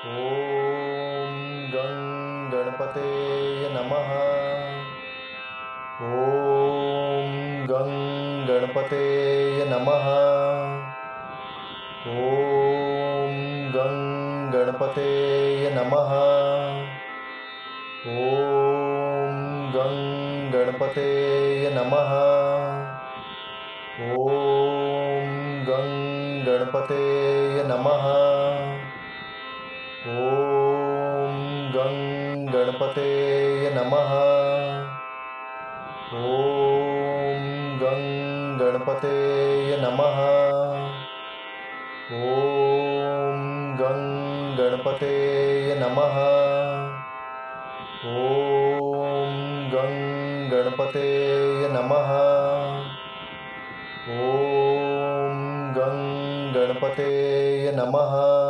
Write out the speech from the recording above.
ॐ गं गणपतये नमः। ॐ गं गणपतये नमः। ॐ गं गणपतये नमः। ॐ गं गणपतये नमः। ॐ गं गणपतये नमः। ॐ गं गणपतये नमः। ॐ गं गणपतये नमः। ॐ गं गणपतये नमः। ॐ गं गणपतये नमः। ॐ गं गणपतये नमः।